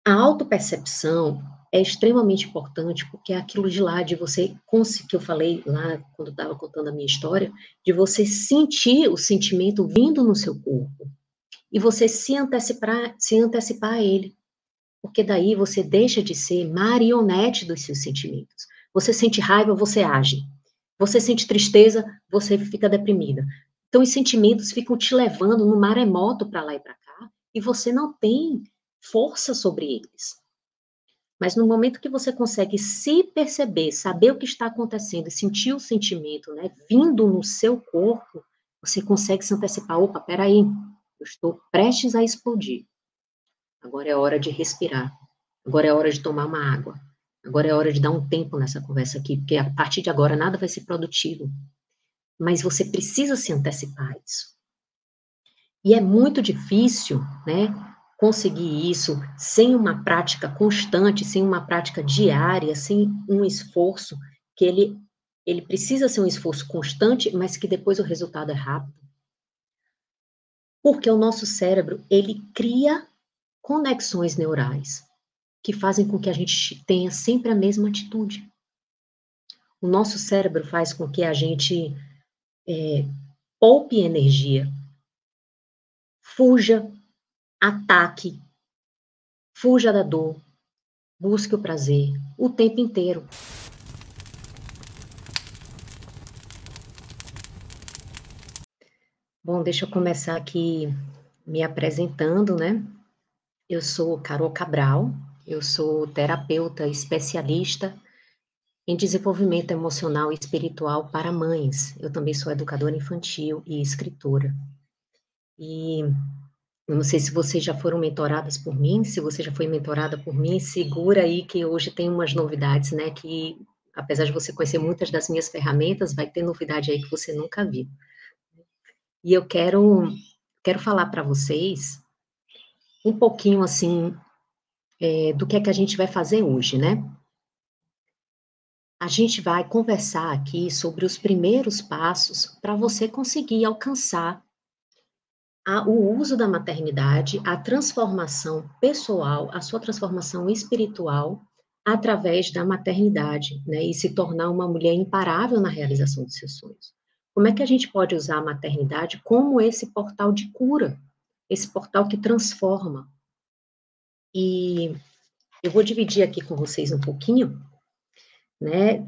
A autopercepção é extremamente importante, porque é aquilo de lá, de você, que eu falei lá, quando eu estava contando a minha história, de você sentir o sentimento vindo no seu corpo, e você se antecipar a ele, porque daí você deixa de ser marionete dos seus sentimentos. Você sente raiva, você age. Você sente tristeza, você fica deprimida. Então, os sentimentos ficam te levando no maremoto para lá e para cá, e você não tem força sobre eles. Mas no momento que você consegue se perceber, saber o que está acontecendo e sentir o sentimento, né, vindo no seu corpo, você consegue se antecipar. Opa, peraí, eu estou prestes a explodir. Agora é hora de respirar. Agora é hora de tomar uma água. Agora é hora de dar um tempo nessa conversa aqui, porque a partir de agora nada vai ser produtivo. Mas você precisa se antecipar a isso. E é muito difícil, né, conseguir isso sem uma prática constante, sem uma prática diária, sem um esforço que ele precisa ser um esforço constante, mas que depois o resultado é rápido. Porque o nosso cérebro, ele cria conexões neurais que fazem com que a gente tenha sempre a mesma atitude. O nosso cérebro faz com que a gente poupe energia, fuja, ataque, fuja da dor, busque o prazer o tempo inteiro. Bom, deixa eu começar aqui me apresentando, né? Eu sou Carol Cabral, eu sou terapeuta especialista em desenvolvimento emocional e espiritual para mães. Eu também sou educadora infantil e escritora. E eu não sei se vocês já foram mentoradas por mim, se você já foi mentorada por mim, segura aí que hoje tem umas novidades, né, que apesar de você conhecer muitas das minhas ferramentas, vai ter novidade aí que você nunca viu. E eu quero falar para vocês um pouquinho, assim, do que é que a gente vai fazer hoje, né? A gente vai conversar aqui sobre os primeiros passos para você conseguir alcançar o uso da maternidade, a transformação pessoal, a sua transformação espiritual através da maternidade, né? E se tornar uma mulher imparável na realização dos seus sonhos. Como é que a gente pode usar a maternidade como esse portal de cura, esse portal que transforma? E eu vou dividir aqui com vocês um pouquinho, né,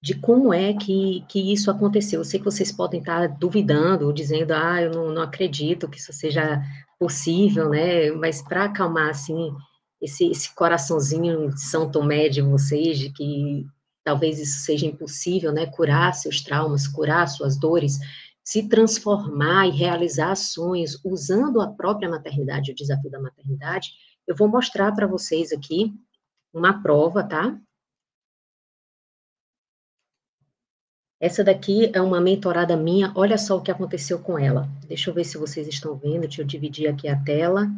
de como é que isso aconteceu. Eu sei que vocês podem estar duvidando, ou dizendo, eu não acredito que isso seja possível, né, mas para acalmar, assim, esse coraçãozinho de São Tomé de vocês, de que talvez isso seja impossível, né, curar seus traumas, curar suas dores, se transformar e realizar sonhos usando a própria maternidade, o desafio da maternidade, eu vou mostrar para vocês aqui uma prova, tá? Essa daqui é uma mentorada minha, olha só o que aconteceu com ela. Deixa eu ver se vocês estão vendo, deixa eu dividir aqui a tela.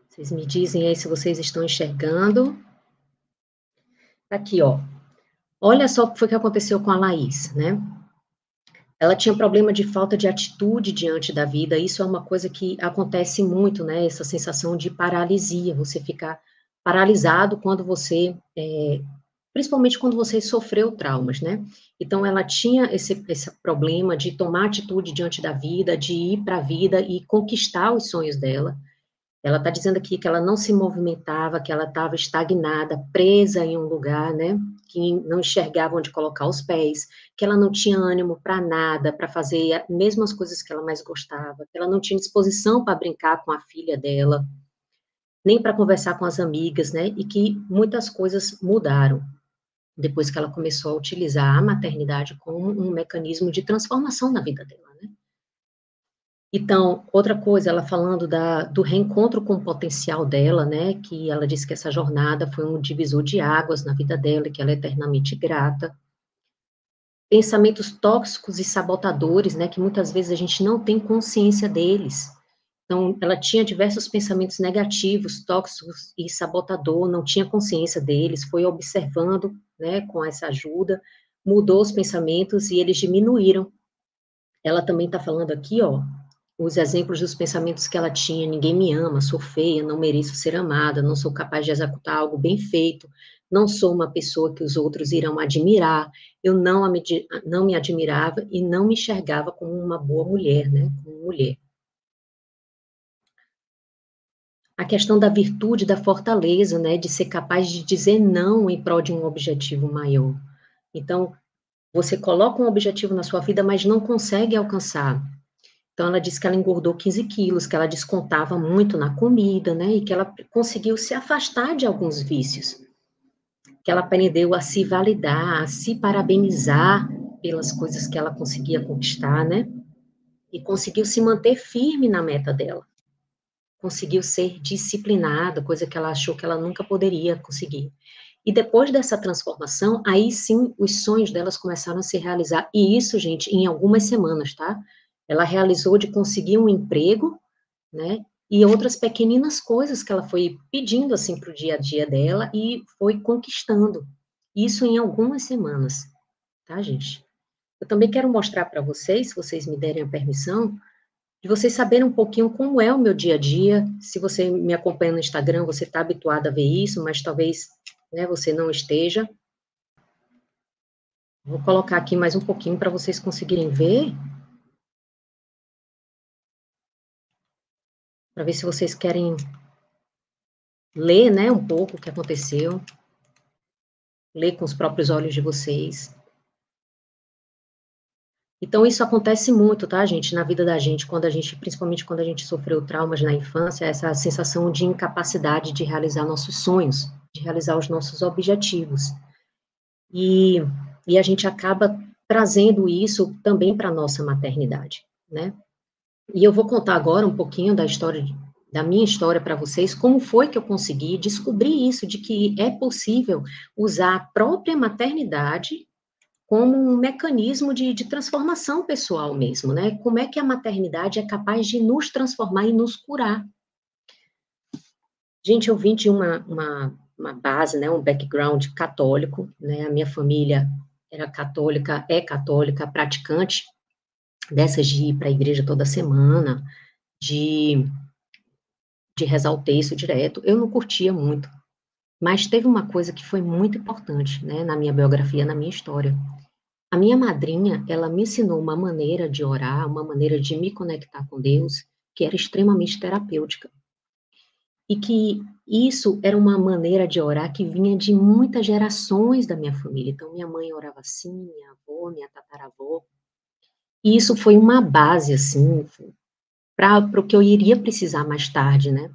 Vocês me dizem aí se vocês estão enxergando. Aqui, ó. Olha só o que foi que aconteceu com a Laís, né? Ela tinha problema de falta de atitude diante da vida, isso é uma coisa que acontece muito, né? Essa sensação de paralisia, você ficar paralisado quando você principalmente quando você sofreu traumas, né? Então, ela tinha esse problema de tomar atitude diante da vida, de ir para a vida e conquistar os sonhos dela. Ela está dizendo aqui que ela não se movimentava, que ela estava estagnada, presa em um lugar, né? Que não enxergava onde colocar os pés, que ela não tinha ânimo para nada, para fazer mesmo as coisas que ela mais gostava, que ela não tinha disposição para brincar com a filha dela, nem para conversar com as amigas, né? E que muitas coisas mudaram depois que ela começou a utilizar a maternidade como um mecanismo de transformação na vida dela, né? Então, outra coisa, ela falando do reencontro com o potencial dela, né, que ela disse que essa jornada foi um divisor de águas na vida dela e que ela é eternamente grata. Pensamentos tóxicos e sabotadores, né, que muitas vezes a gente não tem consciência deles. Então, ela tinha diversos pensamentos negativos, tóxicos e sabotador, não tinha consciência deles, foi observando, né, com essa ajuda, mudou os pensamentos e eles diminuíram. Ela também está falando aqui, ó, os exemplos dos pensamentos que ela tinha: ninguém me ama, sou feia, não mereço ser amada, não sou capaz de executar algo bem feito, não sou uma pessoa que os outros irão admirar, eu não me admirava e não me enxergava como uma boa mulher, né, como mulher. A questão da virtude, da fortaleza, né, de ser capaz de dizer não em prol de um objetivo maior. Então, você coloca um objetivo na sua vida, mas não consegue alcançar. Então, ela disse que ela engordou 15 quilos, que ela descontava muito na comida, né? E que ela conseguiu se afastar de alguns vícios. Que ela aprendeu a se validar, a se parabenizar pelas coisas que ela conseguia conquistar, né? E conseguiu se manter firme na meta dela. Conseguiu ser disciplinada, coisa que ela achou que ela nunca poderia conseguir. E depois dessa transformação, aí sim, os sonhos delas começaram a se realizar. E isso, gente, em algumas semanas, tá? Ela realizou de conseguir um emprego, né? E outras pequeninas coisas que ela foi pedindo, assim, para o dia a dia dela e foi conquistando. Isso em algumas semanas, tá, gente? Eu também quero mostrar para vocês, se vocês me derem a permissão, de vocês saberem um pouquinho como é o meu dia a dia. Se você me acompanha no Instagram, você está habituado a ver isso, mas talvez, né, você não esteja. Vou colocar aqui mais um pouquinho para vocês conseguirem ver, para ver se vocês querem ler, né, um pouco o que aconteceu, ler com os próprios olhos de vocês. Então, isso acontece muito, tá, gente, na vida da gente, quando a gente, principalmente quando a gente sofreu traumas na infância, essa sensação de incapacidade de realizar nossos sonhos, de realizar os nossos objetivos. E, e a gente acaba trazendo isso também para a nossa maternidade, né? E eu vou contar agora um pouquinho da história, da minha história para vocês, como foi que eu consegui descobrir isso, de que é possível usar a própria maternidade como um mecanismo de transformação pessoal mesmo, né? Como é que a maternidade é capaz de nos transformar e nos curar. Gente, eu vim de uma base, né, um background católico, né? A minha família era católica, é católica, praticante, dessas de ir para a igreja toda semana, de, de rezar o texto direto. Eu não curtia muito, mas teve uma coisa que foi muito importante, né, na minha biografia, na minha história. A minha madrinha, ela me ensinou uma maneira de orar, uma maneira de me conectar com Deus, que era extremamente terapêutica. E que isso era uma maneira de orar que vinha de muitas gerações da minha família. Então, minha mãe orava assim, minha avó, minha tataravó. E isso foi uma base, assim, para o que eu iria precisar mais tarde, né?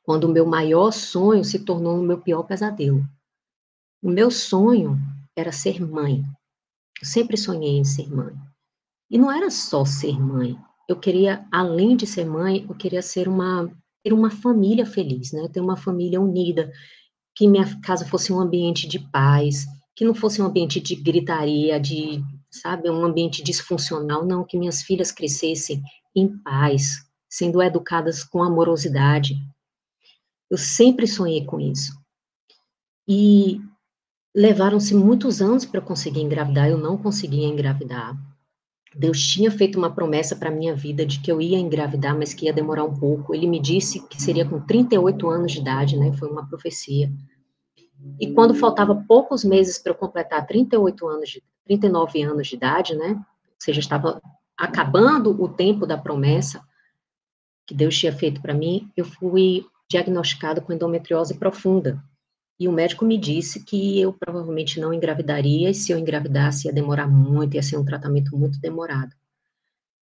Quando o meu maior sonho se tornou o meu pior pesadelo. O meu sonho era ser mãe. Eu sempre sonhei em ser mãe. E não era só ser mãe. Eu queria, além de ser mãe, eu queria ter uma família feliz, né? Ter uma família unida, que minha casa fosse um ambiente de paz, que não fosse um ambiente de gritaria, de, sabe, um ambiente disfuncional, não, que minhas filhas crescessem em paz, sendo educadas com amorosidade. Eu sempre sonhei com isso. E levaram-se muitos anos para eu conseguir engravidar, eu não conseguia engravidar. Deus tinha feito uma promessa para a minha vida de que eu ia engravidar, mas que ia demorar um pouco. Ele me disse que seria com 38 anos de idade, né? Foi uma profecia. E quando faltava poucos meses para eu completar 39 anos de idade, né? Ou seja, estava acabando o tempo da promessa que Deus tinha feito para mim, eu fui diagnosticada com endometriose profunda. E o médico me disse que eu provavelmente não engravidaria, e se eu engravidasse ia demorar muito, ia ser um tratamento muito demorado.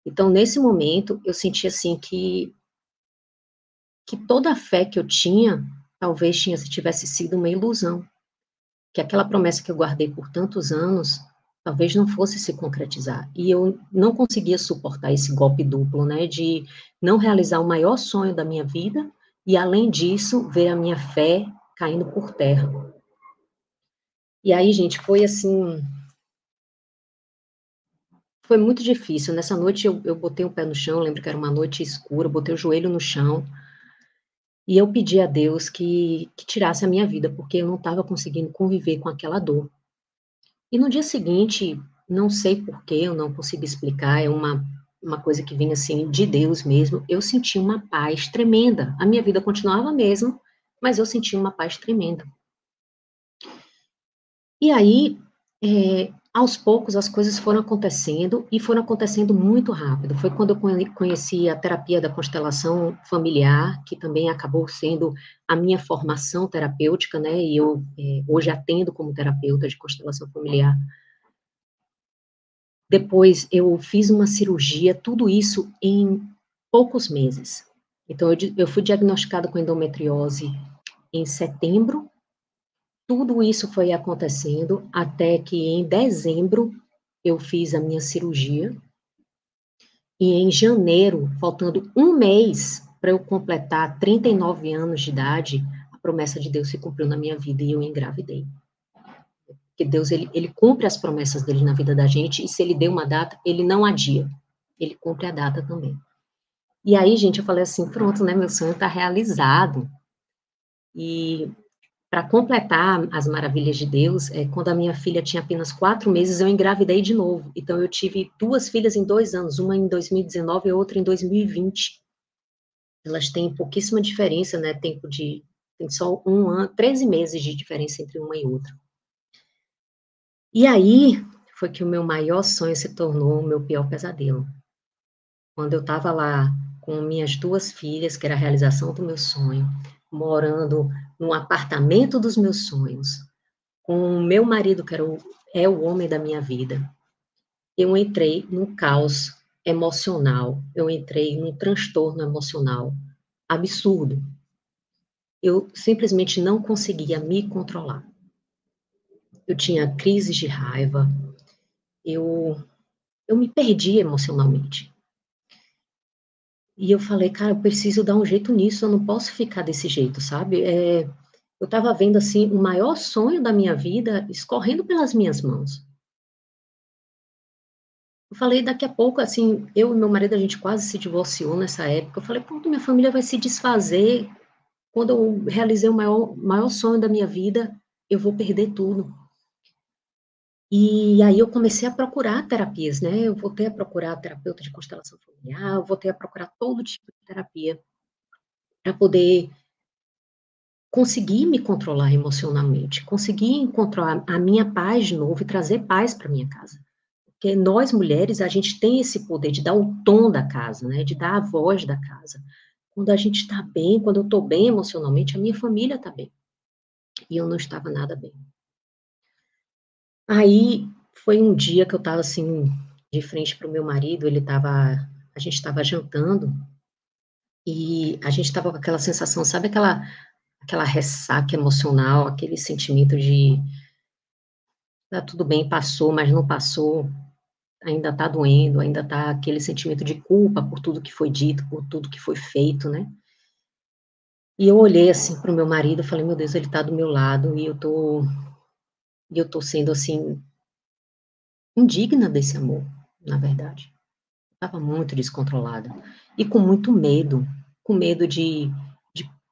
Então, nesse momento, eu senti assim que toda a fé que eu tinha, talvez tivesse sido uma ilusão, que aquela promessa que eu guardei por tantos anos, talvez não fosse se concretizar. E eu não conseguia suportar esse golpe duplo, né, de não realizar o maior sonho da minha vida e, além disso, ver a minha fé caindo por terra. E aí, gente, foi assim, foi muito difícil. Nessa noite eu botei o pé no chão, lembro que era uma noite escura, botei o joelho no chão, e eu pedi a Deus que tirasse a minha vida, porque eu não estava conseguindo conviver com aquela dor. E no dia seguinte, não sei por que, eu não consigo explicar, é uma coisa que vinha, assim, de Deus mesmo, eu senti uma paz tremenda. A minha vida continuava a mesma, mas eu senti uma paz tremenda. E aí, aos poucos, as coisas foram acontecendo e foram acontecendo muito rápido. Foi quando eu conheci a terapia da constelação familiar, que também acabou sendo a minha formação terapêutica, né? E eu hoje atendo como terapeuta de constelação familiar. Depois eu fiz uma cirurgia, tudo isso em poucos meses. Então, eu fui diagnosticada com endometriose em setembro. Tudo isso foi acontecendo até que em dezembro eu fiz a minha cirurgia e em janeiro, faltando um mês para eu completar 39 anos de idade, a promessa de Deus se cumpriu na minha vida e eu engravidei. Porque Deus, ele cumpre as promessas dele na vida da gente e se ele deu uma data, ele não adia. Ele cumpre a data também. E aí, gente, eu falei assim, pronto, né, meu sonho está realizado. E para completar as maravilhas de Deus, quando a minha filha tinha apenas 4 meses, eu engravidei de novo. Então, eu tive 2 filhas em 2 anos, uma em 2019 e outra em 2020. Elas têm pouquíssima diferença, né? Tem só 1 ano, 13 meses de diferença entre uma e outra. E aí, foi que o meu maior sonho se tornou o meu pior pesadelo. Quando eu estava lá com minhas 2 filhas, que era a realização do meu sonho, morando num apartamento dos meus sonhos, com o meu marido, que é o homem da minha vida, eu entrei num caos emocional, eu entrei num transtorno emocional absurdo. Eu simplesmente não conseguia me controlar. Eu tinha crises de raiva, eu, eu me perdi emocionalmente. E eu falei, cara, eu preciso dar um jeito nisso, eu não posso ficar desse jeito, sabe? Eu estava vendo, assim, o maior sonho da minha vida escorrendo pelas minhas mãos. Eu falei, daqui a pouco, assim, eu e meu marido, a gente quase se divorciou nessa época. Eu falei, pronto, minha família vai se desfazer. Quando eu realizei o maior sonho da minha vida, eu vou perder tudo. E aí eu comecei a procurar terapias, né? Eu voltei a procurar terapeuta de constelação familiar, eu voltei a procurar todo tipo de terapia para poder conseguir me controlar emocionalmente, conseguir encontrar a minha paz de novo e trazer paz para minha casa. Porque nós mulheres, a gente tem esse poder de dar o tom da casa, né? De dar a voz da casa. Quando a gente está bem, quando eu estou bem emocionalmente, a minha família está bem. E eu não estava nada bem. Aí foi um dia que eu estava assim, de frente para o meu marido, a gente estava jantando, e a gente estava com aquela sensação, sabe aquela ressaca emocional, aquele sentimento de tá tudo bem, passou, mas não passou, ainda tá doendo, ainda tá aquele sentimento de culpa por tudo que foi dito, por tudo que foi feito, né? E eu olhei assim para o meu marido, e falei, meu Deus, ele tá do meu lado e eu tô sendo assim indigna desse amor, na verdade. Estava muito descontrolada e com medo de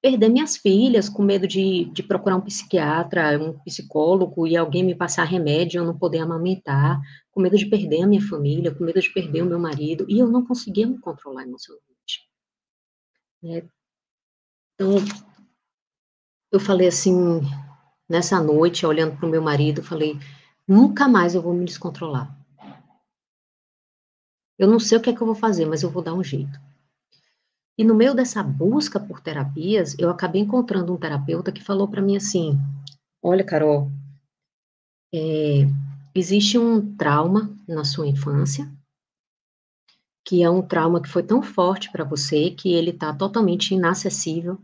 perder minhas filhas, com medo de procurar um psiquiatra, um psicólogo e alguém me passar remédio e eu não poder amamentar, com medo de perder a minha família, com medo de perder o meu marido, e eu não conseguia me controlar emocionalmente, né. Então, eu falei assim, nessa noite, olhando para o meu marido, eu falei: "Nunca mais eu vou me descontrolar. Eu não sei o que é que eu vou fazer, mas eu vou dar um jeito". E no meio dessa busca por terapias, eu acabei encontrando um terapeuta que falou para mim assim: "Olha, Carol, existe um trauma na sua infância, que é um trauma que foi tão forte para você que ele está totalmente inacessível.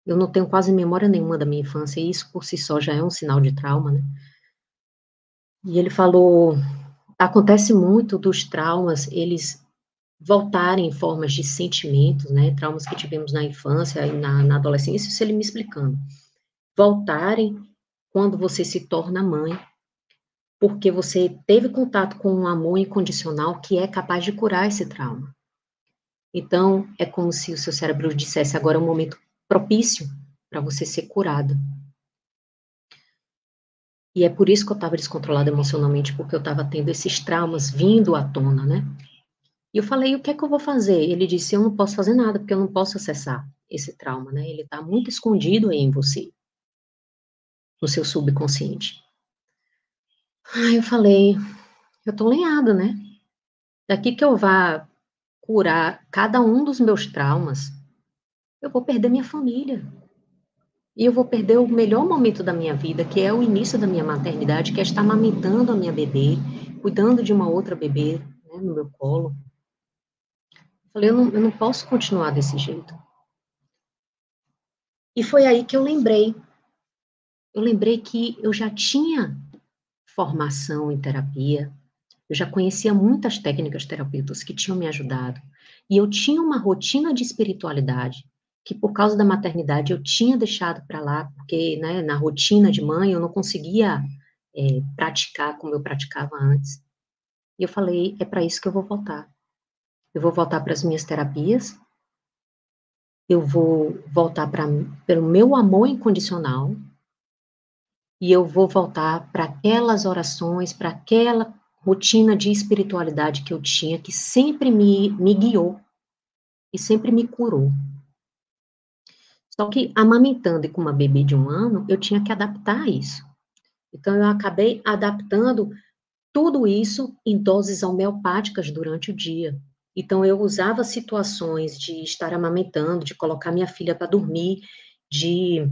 Eu não tenho quase memória nenhuma da minha infância, e isso por si só já é um sinal de trauma, né". E ele falou: acontece muito dos traumas, eles voltarem em formas de sentimentos, né, traumas que tivemos na infância e na adolescência, isso ele me explicando. Voltarem quando você se torna mãe, porque você teve contato com um amor incondicional que é capaz de curar esse trauma. Então, é como se o seu cérebro dissesse: agora é um momento propício para você ser curada. E é por isso que eu estava descontrolada emocionalmente, porque eu estava tendo esses traumas vindo à tona, né? E eu falei, o que é que eu vou fazer? Ele disse, eu não posso fazer nada, porque eu não posso acessar esse trauma, né? Ele está muito escondido aí em você, no seu subconsciente. Aí eu falei, eu tô lenhada, né? Daqui que eu vá curar cada um dos meus traumas, eu vou perder minha família. E eu vou perder o melhor momento da minha vida, que é o início da minha maternidade, que é estar amamentando a minha bebê, cuidando de uma outra bebê, né, no meu colo. Eu falei, eu não posso continuar desse jeito. E foi aí que eu lembrei. Eu lembrei que eu já tinha formação em terapia, eu já conhecia muitas técnicas terapêuticas que tinham me ajudado. E eu tinha uma rotina de espiritualidade que, por causa da maternidade, eu tinha deixado para lá, porque, né, na rotina de mãe eu não conseguia praticar como eu praticava antes. E eu falei, é para isso que eu vou voltar. Eu vou voltar para as minhas terapias, eu vou voltar pelo meu amor incondicional, e eu vou voltar para aquelas orações, para aquela rotina de espiritualidade que eu tinha, que sempre me guiou e sempre me curou. Só que amamentando e com uma bebê de 1 ano, eu tinha que adaptar isso. Então, eu acabei adaptando tudo isso em doses homeopáticas durante o dia. Então, eu usava situações de estar amamentando, de colocar minha filha para dormir, de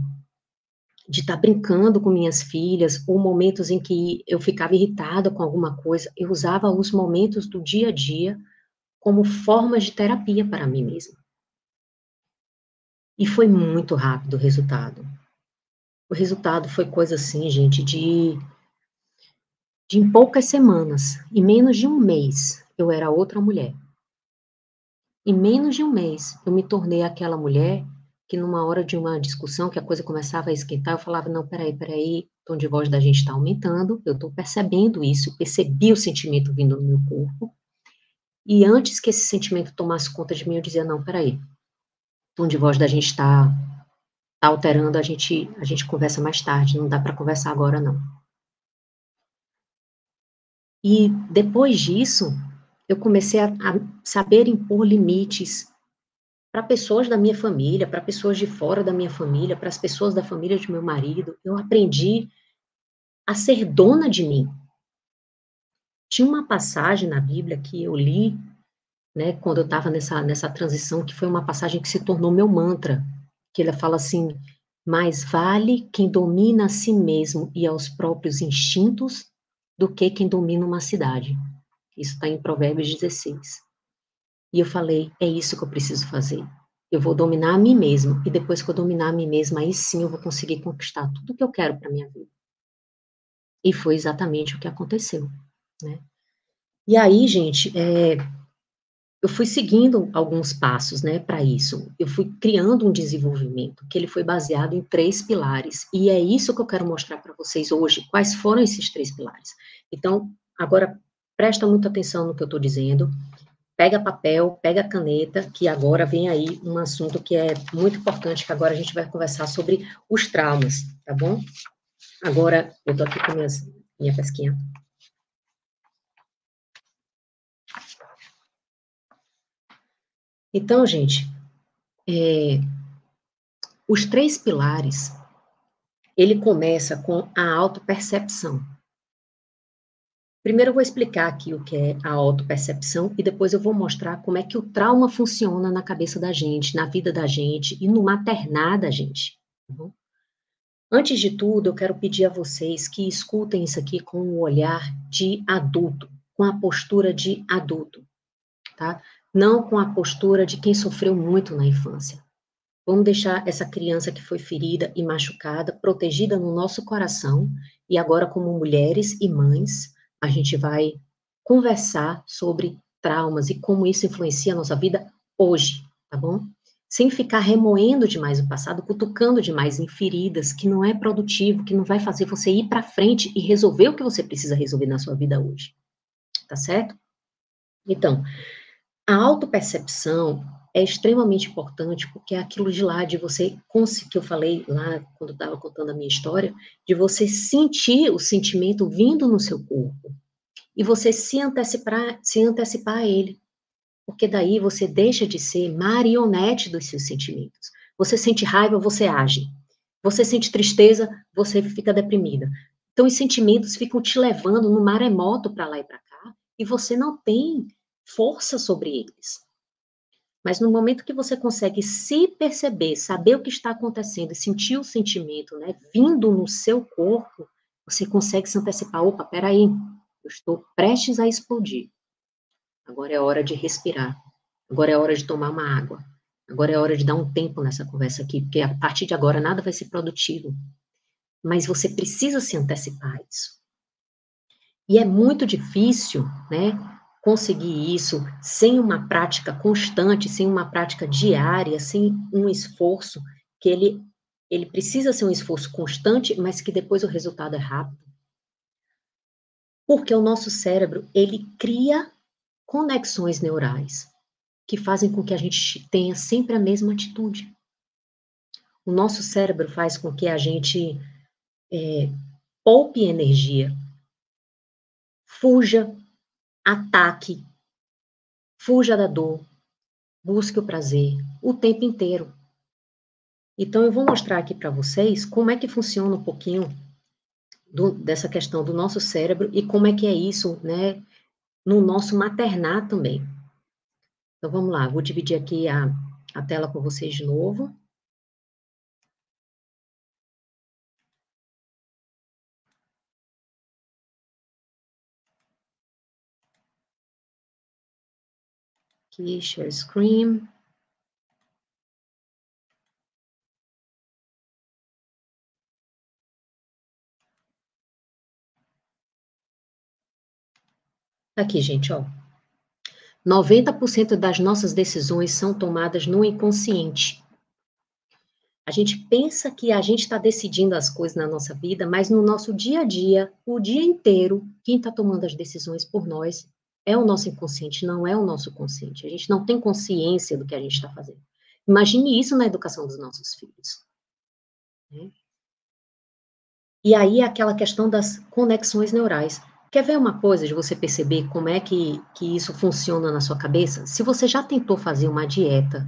estar brincando com minhas filhas, ou momentos em que eu ficava irritada com alguma coisa, eu usava os momentos do dia a dia como formas de terapia para mim mesma. E foi muito rápido o resultado. O resultado foi coisa assim, gente, de em poucas semanas, em menos de 1 mês, eu era outra mulher. Em menos de 1 mês, eu me tornei aquela mulher que numa hora de uma discussão, que a coisa começava a esquentar, eu falava, não, peraí, o tom de voz da gente está aumentando, eu estou percebendo isso, percebi o sentimento vindo no meu corpo, e antes que esse sentimento tomasse conta de mim, eu dizia, não, peraí, o tom de voz da gente está alterando, a gente conversa mais tarde, não dá para conversar agora, não. E depois disso, eu comecei a saber impor limites para pessoas da minha família, para pessoas de fora da minha família, para as pessoas da família de meu marido. Eu aprendi a ser dona de mim. Tinha uma passagem na Bíblia que eu li, né, quando eu estava nessa transição, que foi uma passagem que se tornou meu mantra, que ele fala assim: mais vale quem domina a si mesmo e aos próprios instintos do que quem domina uma cidade. Isso está em Provérbios 16. E eu falei, é isso que eu preciso fazer. Eu vou dominar a mim mesma, e depois que eu dominar a mim mesma, aí sim eu vou conseguir conquistar tudo que eu quero para minha vida. E foi exatamente o que aconteceu, né? E aí, gente, eu fui seguindo alguns passos, né, para isso. Eu fui criando um desenvolvimento que ele foi baseado em 3 pilares. E é isso que eu quero mostrar para vocês hoje, quais foram esses 3 pilares. Então, agora, presta muita atenção no que eu estou dizendo. Pega papel, pega caneta, que agora vem aí um assunto que é muito importante, que agora a gente vai conversar sobre os traumas, tá bom? Agora, eu tô aqui com minha pesquinha. Então, gente, os 3 pilares, ele começa com a autopercepção. Primeiro eu vou explicar aqui o que é a autopercepção e depois eu vou mostrar como é que o trauma funciona na cabeça da gente, na vida da gente e no maternar da gente, tá bom? Antes de tudo, eu quero pedir a vocês que escutem isso aqui com o olhar de adulto, com a postura de adulto, tá? Não com a postura de quem sofreu muito na infância. Vamos deixar essa criança que foi ferida e machucada, protegida no nosso coração, e agora, como mulheres e mães, a gente vai conversar sobre traumas e como isso influencia a nossa vida hoje, tá bom? Sem ficar remoendo demais o passado, cutucando demais em feridas, que não é produtivo, que não vai fazer você ir para frente e resolver o que você precisa resolver na sua vida hoje, tá certo? Então, a autopercepção é extremamente importante, porque é aquilo de lá, de você, que eu falei lá, quando eu estava contando a minha história, de você sentir o sentimento vindo no seu corpo, e você se antecipar a ele, porque daí você deixa de ser marionete dos seus sentimentos. Você sente raiva, você age. Você sente tristeza, você fica deprimida. Então, os sentimentos ficam te levando no maremoto para lá e para cá, e você não tem força sobre eles. Mas no momento que você consegue se perceber, saber o que está acontecendo e sentir o sentimento, né, vindo no seu corpo, você consegue se antecipar. Opa, peraí, eu estou prestes a explodir. Agora é hora de respirar. Agora é hora de tomar uma água. Agora é hora de dar um tempo nessa conversa aqui, porque a partir de agora nada vai ser produtivo. Mas você precisa se antecipar a isso. E é muito difícil, né, conseguir isso sem uma prática constante, sem uma prática diária, sem um esforço que ele precisa ser um esforço constante, mas que depois o resultado é rápido. Porque o nosso cérebro, ele cria conexões neurais que fazem com que a gente tenha sempre a mesma atitude. O nosso cérebro faz com que a gente poupe energia, fuja, ataque, fuja da dor, busque o prazer o tempo inteiro. Então, eu vou mostrar aqui para vocês como é que funciona um pouquinho dessa questão do nosso cérebro e como é que é isso, né, no nosso maternar também. Então, vamos lá, vou dividir aqui a tela com vocês de novo. Aqui, share screen. Aqui, gente, ó. 90% das nossas decisões são tomadas no inconsciente. A gente pensa que a gente está decidindo as coisas na nossa vida, mas no nosso dia a dia, o dia inteiro, quem está tomando as decisões por nós é o nosso inconsciente, não é o nosso consciente. A gente não tem consciência do que a gente está fazendo. Imagine isso na educação dos nossos filhos. Né? E aí, aquela questão das conexões neurais. Quer ver uma coisa de você perceber como é que isso funciona na sua cabeça? Se você já tentou fazer uma dieta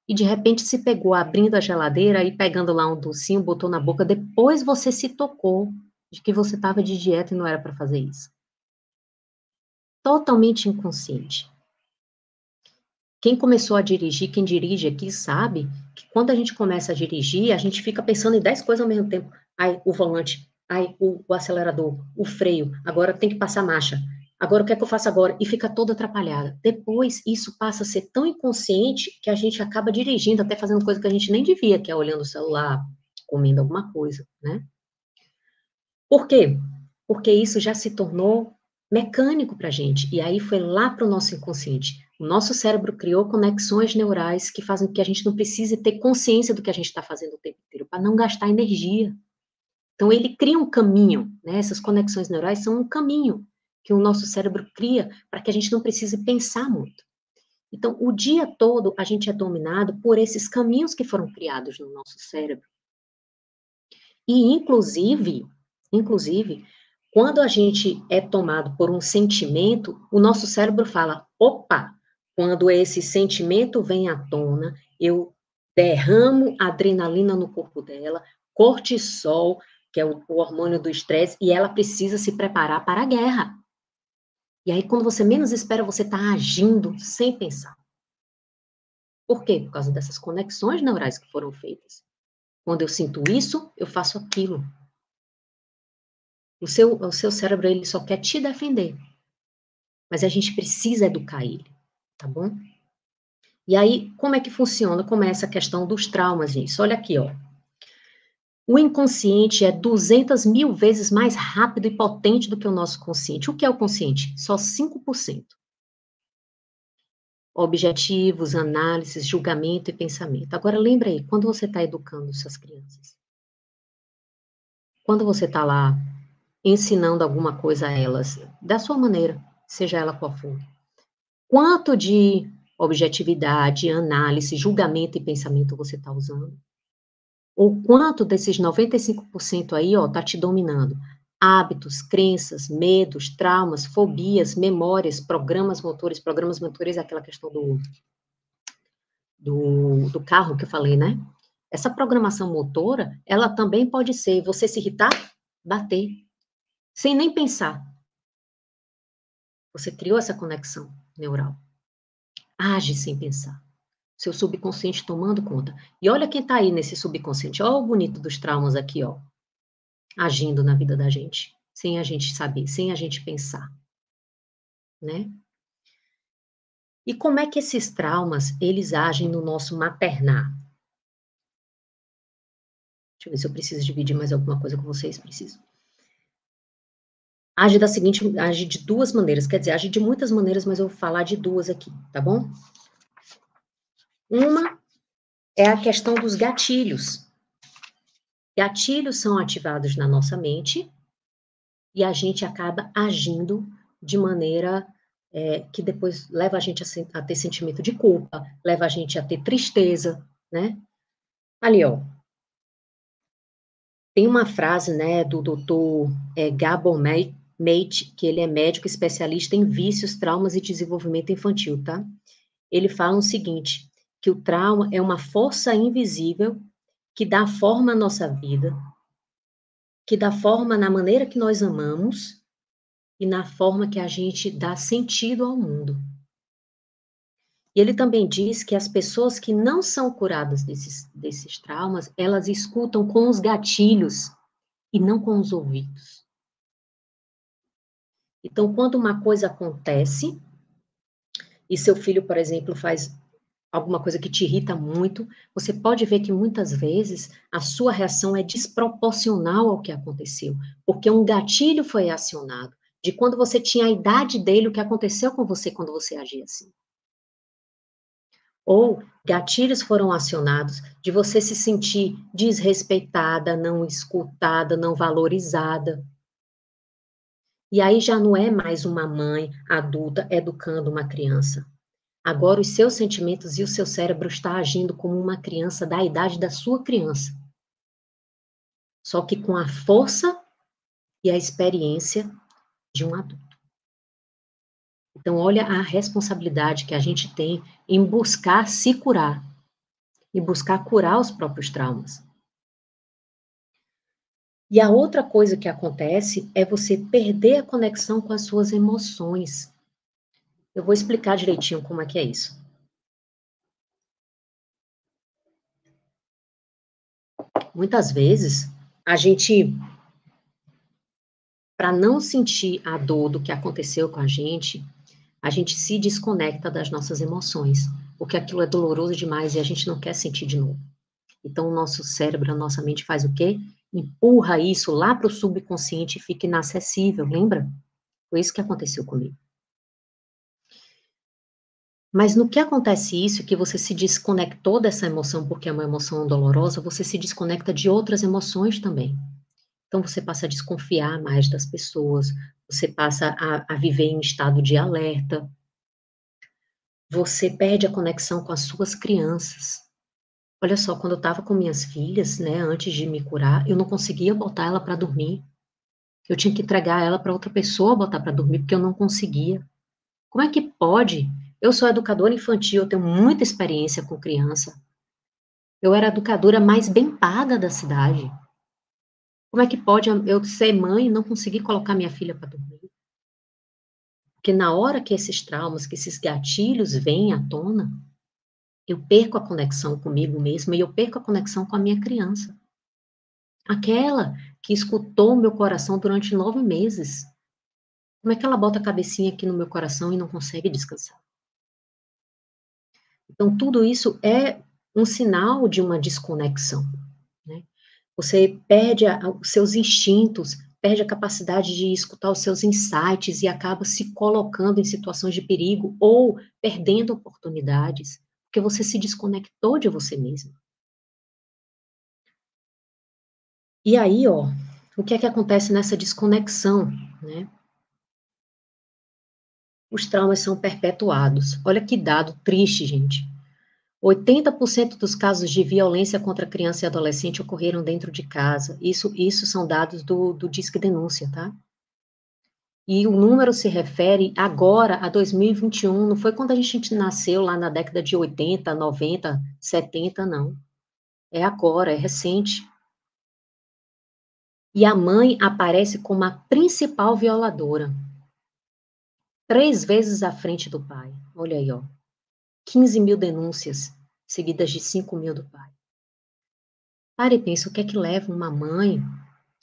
e de repente se pegou abrindo a geladeira e pegando lá um docinho, botou na boca, depois você se tocou de que você estava de dieta e não era para fazer isso. Totalmente inconsciente. Quem começou a dirigir, quem dirige aqui sabe que quando a gente começa a dirigir, a gente fica pensando em 10 coisas ao mesmo tempo. Ai, o volante, ai, o acelerador, o freio, agora tem que passar marcha. Agora, o que é que eu faço agora? E fica toda atrapalhada. Depois, isso passa a ser tão inconsciente que a gente acaba dirigindo, até fazendo coisa que a gente nem devia, que é olhando o celular, comendo alguma coisa, né? Por quê? Porque isso já se tornou mecânico para a gente. E aí foi lá para o nosso inconsciente. O nosso cérebro criou conexões neurais que fazem com que a gente não precise ter consciência do que a gente está fazendo o tempo inteiro, para não gastar energia. Então, ele cria um caminho, né? Essas conexões neurais são um caminho que o nosso cérebro cria para que a gente não precise pensar muito. Então, o dia todo a gente é dominado por esses caminhos que foram criados no nosso cérebro. E, inclusive, quando a gente é tomado por um sentimento, o nosso cérebro fala: opa, quando esse sentimento vem à tona, eu derramo adrenalina no corpo dela, cortisol, que é o hormônio do estresse, e ela precisa se preparar para a guerra. E aí, quando você menos espera, você está agindo sem pensar. Por quê? Por causa dessas conexões neurais que foram feitas. Quando eu sinto isso, eu faço aquilo. O seu cérebro, ele só quer te defender. Mas a gente precisa educar ele, tá bom? E aí, como é que funciona? Como é essa questão dos traumas, gente? Olha aqui, ó. O inconsciente é 200 mil vezes mais rápido e potente do que o nosso consciente. O que é o consciente? Só 5%. Objetivos, análises, julgamento e pensamento. Agora, lembra aí, quando você está educando suas crianças? Quando você está lá ensinando alguma coisa a elas, da sua maneira, seja ela qual for. Quanto de objetividade, análise, julgamento e pensamento você está usando? O quanto desses 95% aí, ó, tá te dominando? Hábitos, crenças, medos, traumas, fobias, memórias, programas motores é aquela questão do carro que eu falei, né? Essa programação motora, ela também pode ser você se irritar, bater, sem nem pensar. Você criou essa conexão neural. Age sem pensar. Seu subconsciente tomando conta. E olha quem tá aí nesse subconsciente. Olha o bonito dos traumas aqui, ó. Agindo na vida da gente. Sem a gente saber, sem a gente pensar. Né? E como é que esses traumas, eles agem no nosso maternar? Deixa eu ver se eu preciso dividir mais alguma coisa com vocês. Preciso. Age de duas maneiras. Quer dizer, age de muitas maneiras, mas eu vou falar de duas aqui, tá bom? Uma é a questão dos gatilhos. Gatilhos são ativados na nossa mente e a gente acaba agindo de maneira que depois leva a gente a ter sentimento de culpa, leva a gente a ter tristeza, né? Ali, ó, tem uma frase, né, do doutor Gabor Mate, que ele é médico especialista em vícios, traumas e desenvolvimento infantil, tá? Ele fala o seguinte, que o trauma é uma força invisível que dá forma à nossa vida, que dá forma na maneira que nós amamos e na forma que a gente dá sentido ao mundo. E ele também diz que as pessoas que não são curadas desses traumas, elas escutam com os gatilhos e não com os ouvidos. Então, quando uma coisa acontece, e seu filho, por exemplo, faz alguma coisa que te irrita muito, você pode ver que muitas vezes a sua reação é desproporcional ao que aconteceu, porque um gatilho foi acionado, de quando você tinha a idade dele, o que aconteceu com você quando você agia assim. Ou gatilhos foram acionados de você se sentir desrespeitada, não escutada, não valorizada. E aí já não é mais uma mãe adulta educando uma criança. Agora os seus sentimentos e o seu cérebro está agindo como uma criança da idade da sua criança. Só que com a força e a experiência de um adulto. Então olha a responsabilidade que a gente tem em buscar se curar e buscar curar os próprios traumas. E a outra coisa que acontece é você perder a conexão com as suas emoções. Eu vou explicar direitinho como é que é isso. Muitas vezes, a gente, para não sentir a dor do que aconteceu com a gente se desconecta das nossas emoções, porque aquilo é doloroso demais e a gente não quer sentir de novo. Então, o nosso cérebro, a nossa mente faz o quê? Empurra isso lá para o subconsciente e fica inacessível, lembra? Foi isso que aconteceu comigo. Mas no que acontece isso, que você se desconectou dessa emoção porque é uma emoção dolorosa, você se desconecta de outras emoções também. Então você passa a desconfiar mais das pessoas, você passa a viver em estado de alerta, você perde a conexão com as suas crianças. Olha só, quando eu estava com minhas filhas, né, antes de me curar, eu não conseguia botar ela para dormir. Eu tinha que entregar ela para outra pessoa botar para dormir, porque eu não conseguia. Como é que pode? Eu sou educadora infantil, eu tenho muita experiência com criança. Eu era a educadora mais bem paga da cidade. Como é que pode eu ser mãe e não conseguir colocar minha filha para dormir? Porque na hora que esses traumas, que esses gatilhos vêm à tona, eu perco a conexão comigo mesma e eu perco a conexão com a minha criança. Aquela que escutou meu coração durante 9 meses. Como é que ela bota a cabecinha aqui no meu coração e não consegue descansar? Então, tudo isso é um sinal de uma desconexão, né? Você perde os seus instintos, perde a capacidade de escutar os seus insights e acaba se colocando em situações de perigo ou perdendo oportunidades, porque você se desconectou de você mesmo. E aí, ó, o que é que acontece nessa desconexão, né? os traumas são perpetuados. Olha que dado triste, gente. 80% dos casos de violência contra criança e adolescente ocorreram dentro de casa. Isso são dados do Disque Denúncia, tá? E o número se refere agora a 2021, não foi quando a gente nasceu lá na década de 80, 90, 70, não. É agora, é recente. E a mãe aparece como a principal violadora, 3 vezes à frente do pai. Olha aí, ó. 15 mil denúncias, seguidas de 5 mil do pai. Pare e pense, o que é que leva uma mãe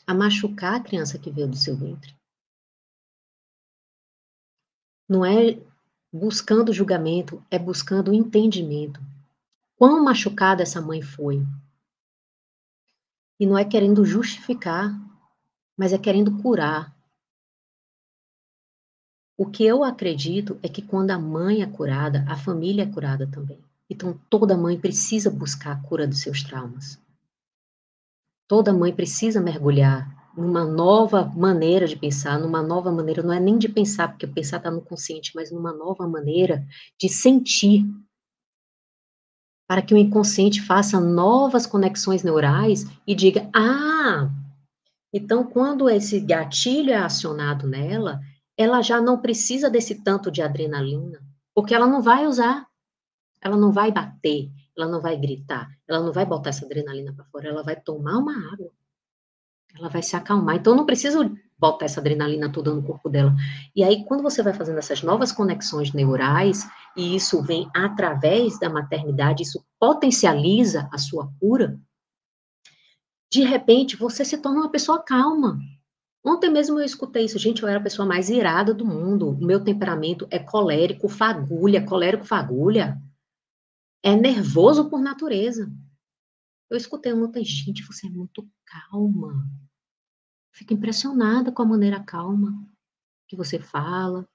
a machucar a criança que veio do seu ventre? Não é buscando julgamento, é buscando entendimento. Quão machucada essa mãe foi. E não é querendo justificar, mas é querendo curar. O que eu acredito é que quando a mãe é curada, a família é curada também. Então, toda mãe precisa buscar a cura dos seus traumas. Toda mãe precisa mergulhar numa nova maneira de pensar, numa nova maneira, não é nem de pensar, porque pensar está no consciente, mas numa nova maneira de sentir, para que o inconsciente faça novas conexões neurais e diga: ah, então quando esse gatilho é acionado nela, ela já não precisa desse tanto de adrenalina, porque ela não vai usar, ela não vai bater, ela não vai gritar, ela não vai botar essa adrenalina para fora, ela vai tomar uma água. Ela vai se acalmar. Então, eu não preciso botar essa adrenalina toda no corpo dela. E aí, quando você vai fazendo essas novas conexões neurais, e isso vem através da maternidade, isso potencializa a sua cura, de repente, você se torna uma pessoa calma. Ontem mesmo eu escutei isso. Gente, eu era a pessoa mais irada do mundo. O meu temperamento é colérico, fagulha. Colérico, fagulha. É nervoso por natureza. Eu escutei ontem, gente, você é muito calma. Fico impressionada com a maneira calma que você fala.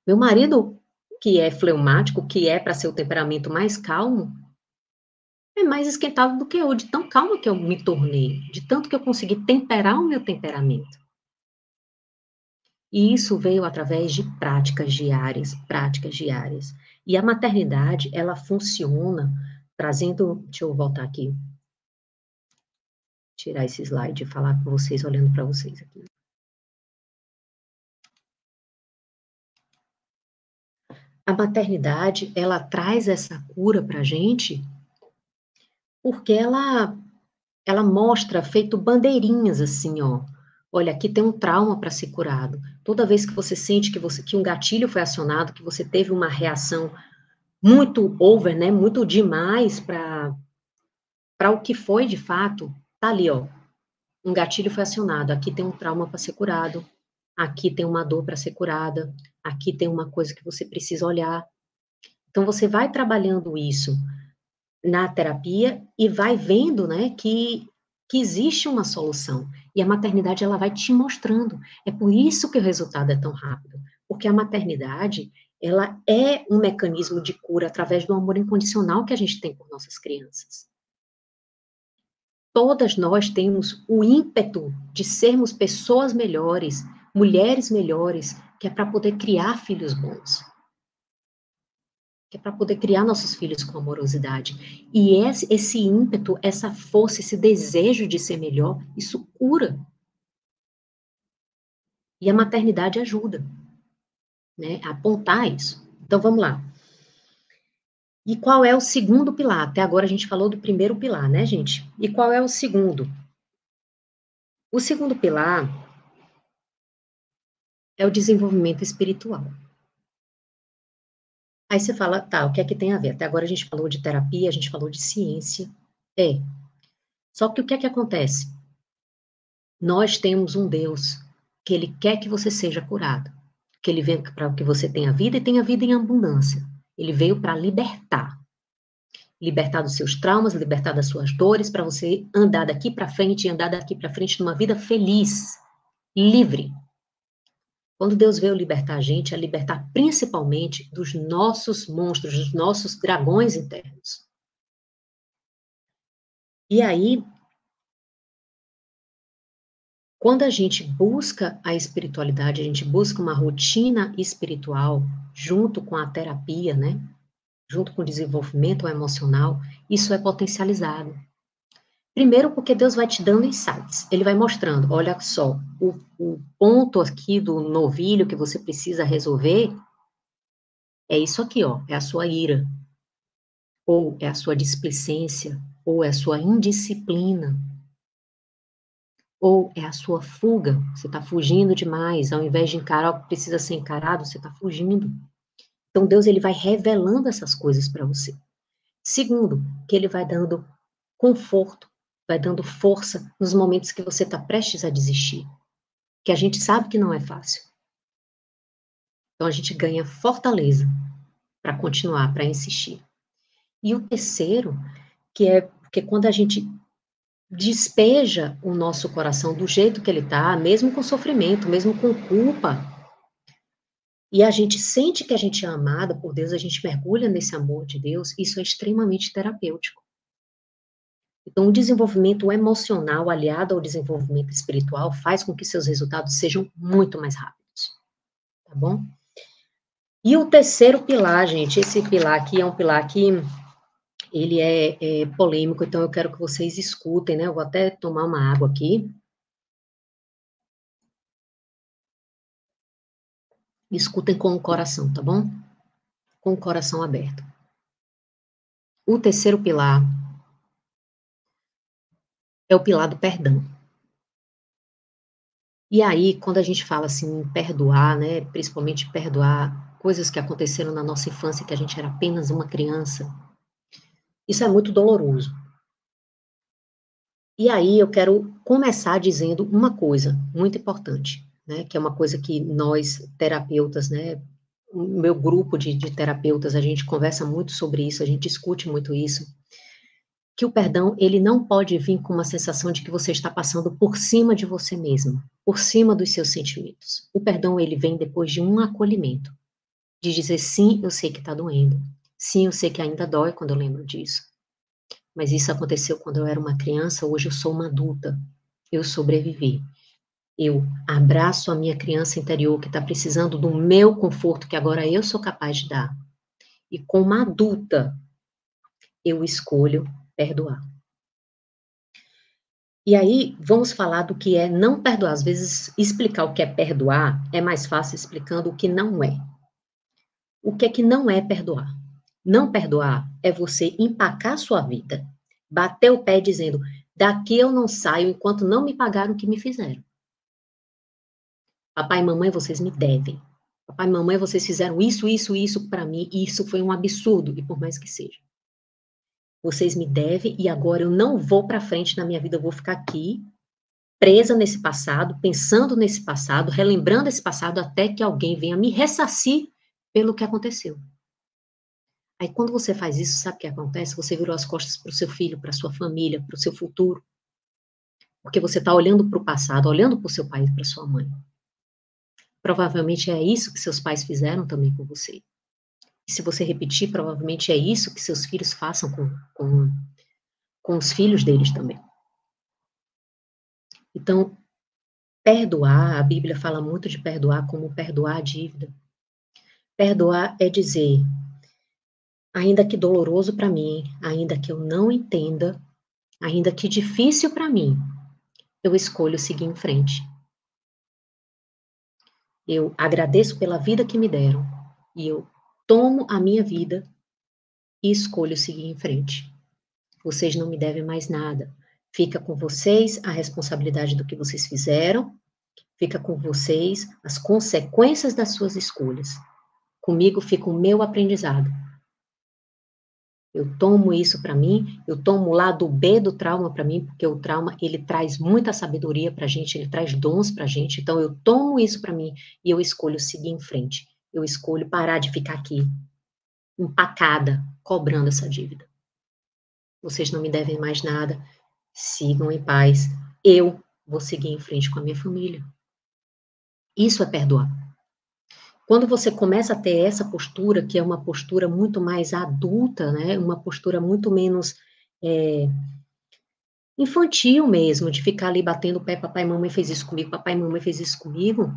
Meu marido, que é fleumático, que é para ser o temperamento mais calmo, é mais esquentado do que eu, de tão calma que eu me tornei, de tanto que eu consegui temperar o meu temperamento. E isso veio através de práticas diárias, práticas diárias. E a maternidade, ela funciona trazendo, deixa eu voltar aqui, tirar esse slide e falar com vocês, olhando para vocês aqui. A maternidade, ela traz essa cura para a gente, porque ela mostra feito bandeirinhas assim, ó. Olha, aqui tem um trauma para ser curado. Toda vez que você sente que um gatilho foi acionado, que você teve uma reação muito over, né, muito demais para o que foi de fato, tá ali, ó. Um gatilho foi acionado, aqui tem um trauma para ser curado, aqui tem uma dor para ser curada, aqui tem uma coisa que você precisa olhar. Então você vai trabalhando isso na terapia e vai vendo, né, que existe uma solução. E a maternidade, ela vai te mostrando. É por isso que o resultado é tão rápido. Porque a maternidade, ela é um mecanismo de cura através do amor incondicional que a gente tem por nossas crianças. Todas nós temos o ímpeto de sermos pessoas melhores, mulheres melhores, que é para poder criar filhos bons, que é para poder criar nossos filhos com amorosidade. E esse ímpeto, essa força, esse desejo de ser melhor, isso cura. E a maternidade ajuda, né, a apontar isso. Então, vamos lá. E qual é o segundo pilar? Até agora a gente falou do primeiro pilar, né, gente? E qual é o segundo? O segundo pilar é o desenvolvimento espiritual. Aí você fala, tá, o que é que tem a ver? Até agora a gente falou de terapia, a gente falou de ciência. É. Só que o que é que acontece? Nós temos um Deus que ele quer que você seja curado, que ele veio para que você tenha vida e tenha vida em abundância. Ele veio para libertar. Libertar dos seus traumas, libertar das suas dores, para você andar daqui para frente e andar daqui para frente numa vida feliz, livre. Quando Deus veio libertar a gente, é libertar principalmente dos nossos monstros, dos nossos dragões internos. E aí, Quando a gente busca a espiritualidade, a gente busca uma rotina espiritual junto com a terapia, né? Junto com o desenvolvimento emocional, isso é potencializado. Primeiro, porque Deus vai te dando insights. Ele vai mostrando, olha só, o ponto aqui do novilho que você precisa resolver é isso aqui, ó, é a sua ira, ou é a sua displicência, ou é a sua indisciplina, ou é a sua fuga. Você está fugindo demais, ao invés de encarar o que precisa ser encarado, você está fugindo. Então, Deus ele vai revelando essas coisas para você. Segundo, que ele vai dando conforto, vai dando força nos momentos que você está prestes a desistir, que a gente sabe que não é fácil. Então, a gente ganha fortaleza para continuar, para insistir. E o terceiro, que é porque quando a gente despeja o nosso coração do jeito que ele está, mesmo com sofrimento, mesmo com culpa, e a gente sente que a gente é amada por Deus, a gente mergulha nesse amor de Deus, isso é extremamente terapêutico. Então, o desenvolvimento emocional aliado ao desenvolvimento espiritual faz com que seus resultados sejam muito mais rápidos, tá bom? E o terceiro pilar, gente, esse pilar aqui é um pilar que ele é polêmico, então eu quero que vocês escutem, né? Eu vou até tomar uma água aqui. Escutem com o coração, tá bom? Com o coração aberto. O terceiro pilar é o pilar do perdão. E aí, quando a gente fala assim, em perdoar, né? Principalmente perdoar coisas que aconteceram na nossa infância, que a gente era apenas uma criança, isso é muito doloroso. E aí eu quero começar dizendo uma coisa muito importante, né? Que é uma coisa que nós, terapeutas, né? O meu grupo de terapeutas, a gente conversa muito sobre isso, a gente discute muito isso, que o perdão, ele não pode vir com uma sensação de que você está passando por cima de você mesmo, por cima dos seus sentimentos. O perdão, ele vem depois de um acolhimento, de dizer, sim, eu sei que está doendo, sim, eu sei que ainda dói quando eu lembro disso, mas isso aconteceu quando eu era uma criança, hoje eu sou uma adulta, eu sobrevivi. Eu abraço a minha criança interior que está precisando do meu conforto, que agora eu sou capaz de dar. E como adulta, eu escolho perdoar. E aí, vamos falar do que é não perdoar. Às vezes, explicar o que é perdoar é mais fácil explicando o que não é. O que é que não é perdoar? Não perdoar é você empacar sua vida, bater o pé dizendo, daqui eu não saio enquanto não me pagaram o que me fizeram. Papai e mamãe, vocês me devem. Papai e mamãe, vocês fizeram isso para mim, e isso foi um absurdo, e por mais que seja. Vocês me devem, e agora eu não vou para frente na minha vida, eu vou ficar aqui, presa nesse passado, pensando nesse passado, relembrando esse passado, até que alguém venha me ressarcir pelo que aconteceu. Aí, quando você faz isso, sabe o que acontece? Você virou as costas para o seu filho, para a sua família, para o seu futuro. Porque você está olhando para o passado, olhando para o seu pai e para sua mãe. Provavelmente é isso que seus pais fizeram também com você. E se você repetir, provavelmente é isso que seus filhos façam com os filhos deles também. Então, perdoar, a Bíblia fala muito de perdoar como perdoar a dívida. Perdoar é dizer, ainda que doloroso para mim, ainda que eu não entenda, ainda que difícil para mim, eu escolho seguir em frente. Eu agradeço pela vida que me deram e eu tomo a minha vida e escolho seguir em frente. Vocês não me devem mais nada. Fica com vocês a responsabilidade do que vocês fizeram, fica com vocês as consequências das suas escolhas. Comigo fica o meu aprendizado. Eu tomo isso para mim, eu tomo o lado B do trauma para mim, porque o trauma, ele traz muita sabedoria para a gente, ele traz dons para a gente, então eu tomo isso para mim e eu escolho seguir em frente. Eu escolho parar de ficar aqui, empacada, cobrando essa dívida. Vocês não me devem mais nada, sigam em paz, eu vou seguir em frente com a minha família. Isso é perdoar. Quando você começa a ter essa postura, que é uma postura muito mais adulta, né, uma postura muito menos infantil mesmo, de ficar ali batendo o pé, papai e mamãe fez isso comigo, papai e mamãe fez isso comigo.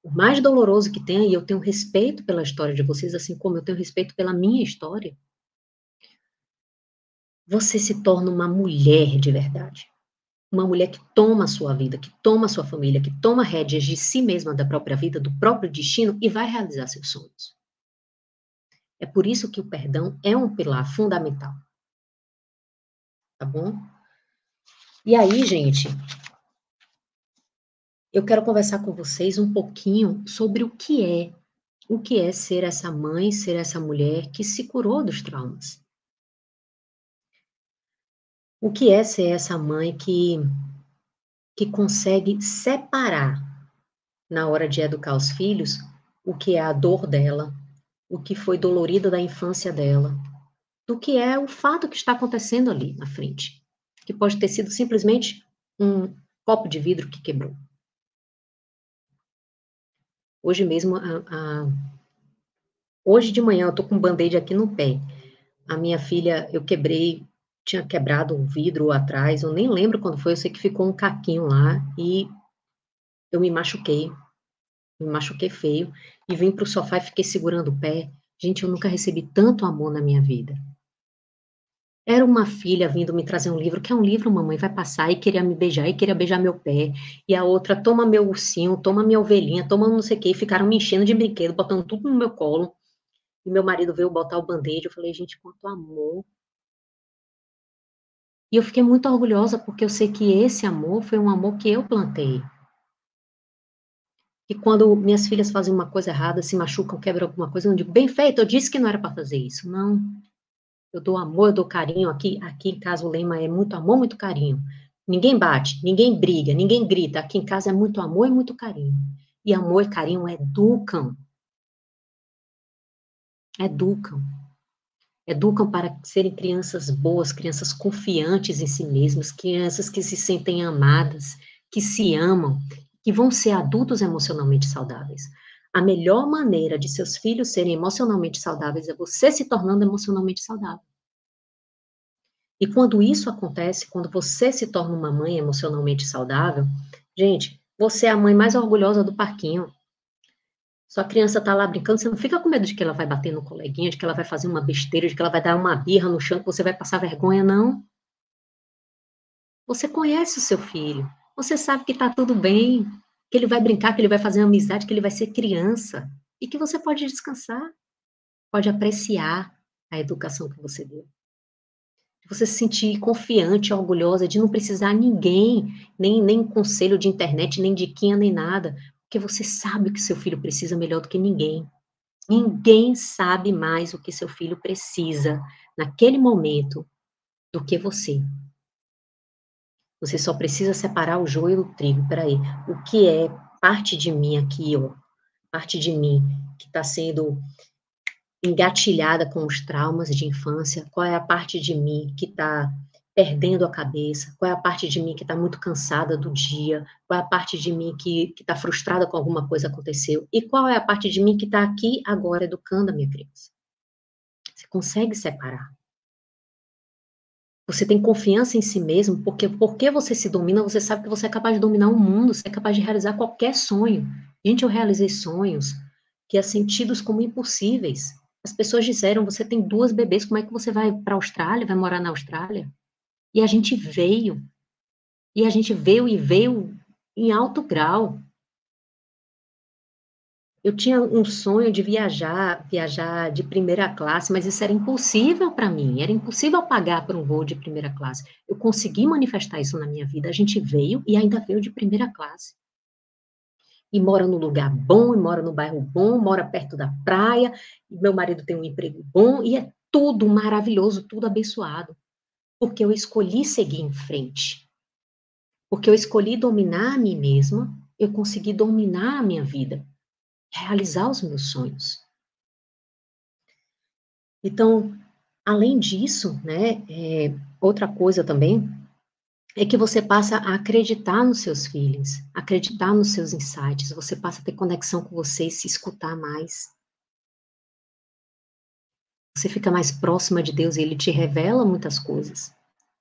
O mais doloroso que tem, e eu tenho respeito pela história de vocês, assim como eu tenho respeito pela minha história, você se torna uma mulher de verdade. Uma mulher que toma a sua vida, que toma a sua família, que toma rédeas de si mesma, da própria vida, do próprio destino e vai realizar seus sonhos. É por isso que o perdão é um pilar fundamental, tá bom? E aí, gente, eu quero conversar com vocês um pouquinho sobre o que é ser essa mãe, ser essa mulher que se curou dos traumas. O que é ser essa mãe que consegue separar, na hora de educar os filhos, o que é a dor dela, o que foi dolorido da infância dela, do que é o fato que está acontecendo ali na frente, que pode ter sido simplesmente um copo de vidro que quebrou. Hoje mesmo, hoje de manhã, eu tô com um band-aid aqui no pé. A minha filha, eu quebrei, tinha quebrado um vidro atrás, eu nem lembro quando foi, eu sei que ficou um caquinho lá e eu me machuquei feio e vim pro sofá e fiquei segurando o pé. Gente, eu nunca recebi tanto amor na minha vida. Era uma filha vindo me trazer um livro, que é um livro, mamãe, vai passar, e queria me beijar, e queria beijar meu pé, e a outra, toma meu ursinho, toma minha ovelhinha, toma não sei o quê, e ficaram me enchendo de brinquedo, botando tudo no meu colo, e meu marido veio botar o band-aid, eu falei, gente, quanto amor. E eu fiquei muito orgulhosa, porque eu sei que esse amor foi um amor que eu plantei. E quando minhas filhas fazem uma coisa errada, se machucam, quebram alguma coisa, eu não digo, bem feito, eu disse que não era para fazer isso. Não, eu dou amor, eu dou carinho. Aqui em casa o lema é muito amor, muito carinho. Ninguém bate, ninguém briga, ninguém grita. Aqui em casa é muito amor e muito carinho. E amor e carinho educam. Educam. Educam para serem crianças boas, crianças confiantes em si mesmas, crianças que se sentem amadas, que se amam, que vão ser adultos emocionalmente saudáveis. A melhor maneira de seus filhos serem emocionalmente saudáveis é você se tornando emocionalmente saudável. E quando isso acontece, quando você se torna uma mãe emocionalmente saudável, gente, você é a mãe mais orgulhosa do parquinho. Sua criança tá lá brincando, você não fica com medo de que ela vai bater no coleguinha, de que ela vai fazer uma besteira, de que ela vai dar uma birra no chão, que você vai passar vergonha, não. Você conhece o seu filho, você sabe que tá tudo bem, que ele vai brincar, que ele vai fazer amizade, que ele vai ser criança, e que você pode descansar, pode apreciar a educação que você deu. Você se sentir confiante, orgulhosa de não precisar ninguém, nem conselho de internet, nem diquinha, nem nada, porque você sabe o que seu filho precisa melhor do que ninguém. Ninguém sabe mais o que seu filho precisa naquele momento do que você. Você só precisa separar o joio do trigo. Peraí, o que é parte de mim aqui, ó? Parte de mim que está sendo engatilhada com os traumas de infância? Qual é a parte de mim que está perdendo a cabeça? Qual é a parte de mim que está muito cansada do dia? Qual é a parte de mim que está frustrada com alguma coisa que aconteceu? E qual é a parte de mim que está aqui agora educando a minha criança? Você consegue separar. Você tem confiança em si mesmo, porque você se domina, você sabe que você é capaz de dominar o mundo, você é capaz de realizar qualquer sonho. Gente, eu realizei sonhos que eram sentidos como impossíveis. As pessoas disseram, você tem duas bebês, como é que você vai para a Austrália, vai morar na Austrália? E a gente veio, e a gente veio e veio em alto grau. Eu tinha um sonho de viajar de primeira classe, mas isso era impossível para mim, era impossível pagar por um voo de primeira classe. Eu consegui manifestar isso na minha vida, a gente veio e ainda veio de primeira classe. E mora num lugar bom, e mora no bairro bom, mora perto da praia, e meu marido tem um emprego bom, e é tudo maravilhoso, tudo abençoado. Porque eu escolhi seguir em frente. Porque eu escolhi dominar a mim mesma, eu consegui dominar a minha vida, realizar os meus sonhos. Então, além disso, né, outra coisa também é que você passa a acreditar nos seus feelings, acreditar nos seus insights, você passa a ter conexão com você e se escutar mais. Você fica mais próxima de Deus e Ele te revela muitas coisas.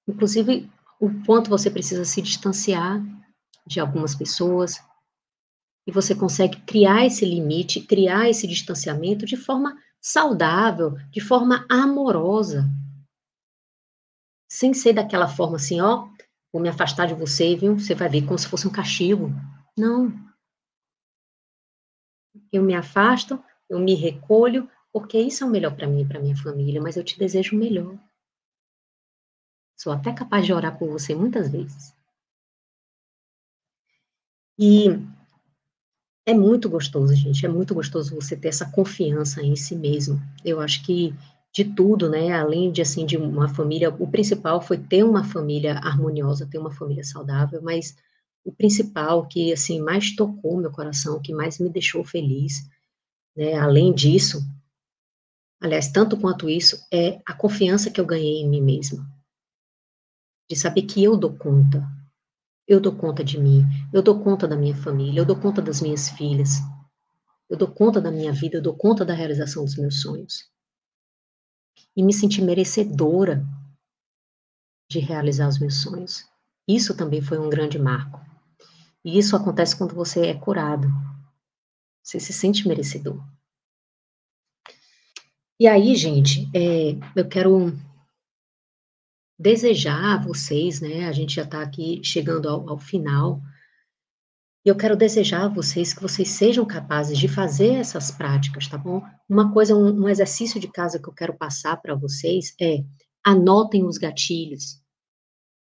Inclusive, o quanto você precisa se distanciar de algumas pessoas, e você consegue criar esse limite, criar esse distanciamento de forma saudável, de forma amorosa, sem ser daquela forma assim, ó, vou me afastar de você, viu? Você vai ver como se fosse um castigo. Não, eu me afasto, eu me recolho, porque isso é o melhor para mim e para minha família, mas eu te desejo o melhor. Sou até capaz de orar por você muitas vezes. E é muito gostoso, gente, é muito gostoso você ter essa confiança em si mesmo. Eu acho que de tudo, né, além de, assim, de uma família, o principal foi ter uma família harmoniosa, ter uma família saudável, mas o principal que, assim, mais tocou meu coração, que mais me deixou feliz, né, além disso, aliás, tanto quanto isso, é a confiança que eu ganhei em mim mesma, de saber que eu dou conta de mim, eu dou conta da minha família, eu dou conta das minhas filhas, eu dou conta da minha vida, eu dou conta da realização dos meus sonhos. E me sentir merecedora de realizar os meus sonhos. Isso também foi um grande marco. E isso acontece quando você é curado. Você se sente merecedor. E aí, gente, eu quero desejar a vocês, né? A gente já está aqui chegando ao final. E eu quero desejar a vocês que vocês sejam capazes de fazer essas práticas, tá bom? Uma coisa, um exercício de casa que eu quero passar para vocês é anotem os gatilhos.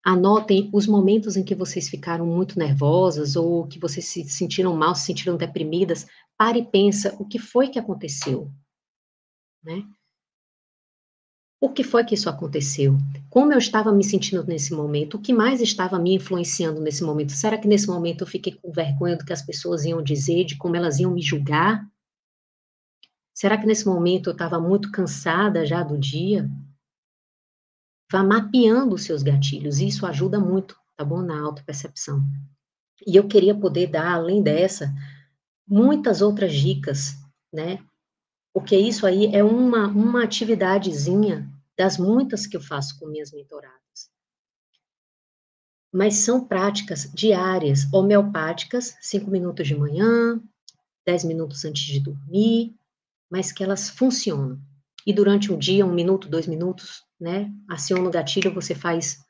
Anotem os momentos em que vocês ficaram muito nervosas ou que vocês se sentiram mal, se sentiram deprimidas. Pare e pensa o que foi que aconteceu, né? Por que foi que isso aconteceu? Como eu estava me sentindo nesse momento? O que mais estava me influenciando nesse momento? Será que nesse momento eu fiquei com vergonha do que as pessoas iam dizer, de como elas iam me julgar? Será que nesse momento eu estava muito cansada já do dia? Vá mapeando os seus gatilhos, isso ajuda muito, tá bom? Na autopercepção. E eu queria poder dar, além dessa, muitas outras dicas, né? Porque isso aí é uma atividadezinha das muitas que eu faço com minhas mentoradas. Mas são práticas diárias, homeopáticas, 5 minutos de manhã, 10 minutos antes de dormir, mas que elas funcionam. E durante o dia, 1 minuto, 2 minutos, né? Aciona o gatilho, você faz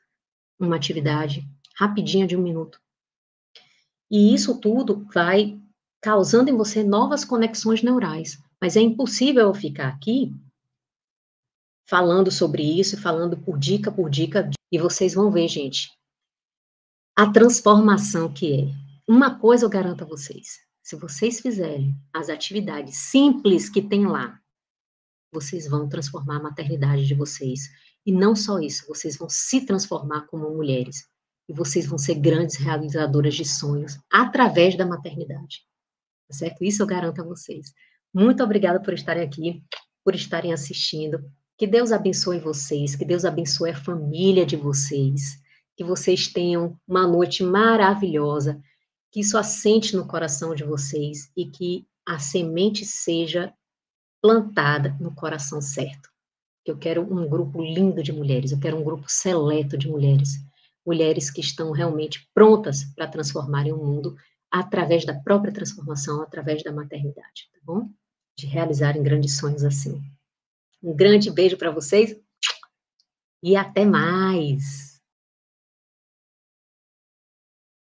uma atividade rapidinha de 1 minuto. E isso tudo vai causando em você novas conexões neurais. Mas é impossível eu ficar aqui falando sobre isso, falando por dica, e vocês vão ver, gente, a transformação que é. Uma coisa eu garanto a vocês, se vocês fizerem as atividades simples que tem lá, vocês vão transformar a maternidade de vocês. E não só isso, vocês vão se transformar como mulheres. E vocês vão ser grandes realizadoras de sonhos através da maternidade. Tá certo? Isso eu garanto a vocês. Muito obrigada por estarem aqui, por estarem assistindo. Que Deus abençoe vocês, que Deus abençoe a família de vocês, que vocês tenham uma noite maravilhosa, que isso assente no coração de vocês e que a semente seja plantada no coração certo. Eu quero um grupo lindo de mulheres, eu quero um grupo seleto de mulheres, mulheres que estão realmente prontas para transformarem o mundo através da própria transformação, através da maternidade, tá bom? De realizarem grandes sonhos assim. Um grande beijo para vocês e até mais!